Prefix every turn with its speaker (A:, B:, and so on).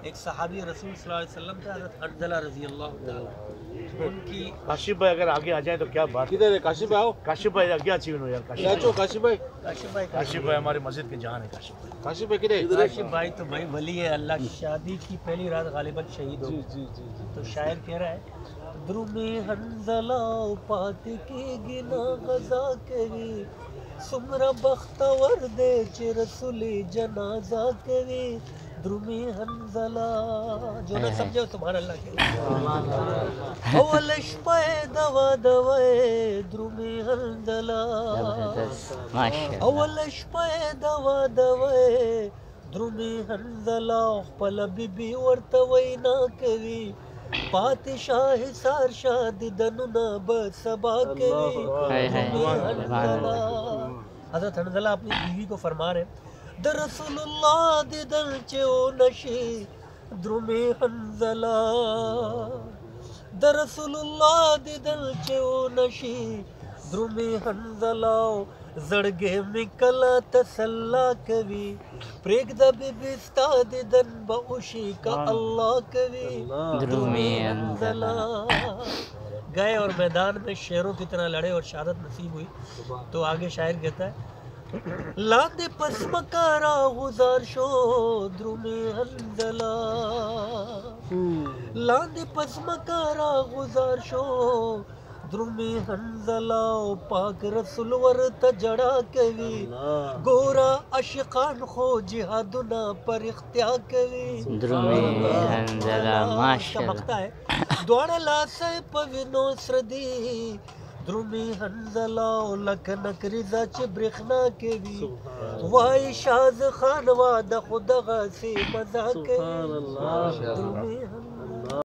A: ایک صحابی رسول صلی اللہ علیہ وسلم تھے حضرت حنظلہ رضی اللہ تعالیٰ، ان کی
B: کاشف بھائی اگر آگے آ جائیں تو کیا بات
C: کدھر ہے کاشف بھائی؟ آؤ
B: کاشف بھائی آگے اچھی یار
C: کاشف بھائی
B: کاشف بھائی ہماری مسجد کی جان ہے
C: کاشف بھائی کدھر ہے؟
A: کاشف بھائی تو بھائی ولی ہے اللہ کی، شادی کی پہلی رات غالباً شہید ہو
C: جی
A: گئے۔
C: جی جی جی
A: تو شاعر کہہ رہا ہے درمی حنظلہ پات کی گنا غزا کری سمرا بختور دے چ رسولی جنازہ کری درمی حنظلہ جو نہ سمجھو سبحان اللہ کے اول شپہ دوا دوائے درمی حنظلہ اول شپہ دوا دوائے درمی حنظلہ خپل بی بی ورته وینا کوي پاتې شاه حصار شاه دیدنونه به سبا کوي درمی حنظلہ حضرت حنظلہ اپنی بیوی کو فرما رہے ہیں در رسول اللہ دیدن چو نشی درمی حنظلہ در رسول اللہ دیدن چو نشی درمی حنظلہ زړګې مې کله تسلا کوي پرېږده بېبي ستا دیدن به وشي که الله کوي درمی حنظلہ گئے اور میدان میں شیروں کی طرح لڑے اور شہادت نصیب ہوئی۔ تو آگے شاعر کہتا ہے لاندې پسمکه راغوزار شو درمی حنظلہ لاندې پسمکه راغوزار شو درمی حنظلہ پاک رسول ورته جڑا کوي ګورا عاشقان خو جهادونه پر اختیا کوي
D: درمی حنظلہ ماشاءاللہ
A: چمکتا ہے دواړه لاسه په وینو سره دي درمی حنظلہ لکه نکریزه چې برېښنا کوي وای شاز خان واده خو دغسې مزه کوي درمی حنظلہ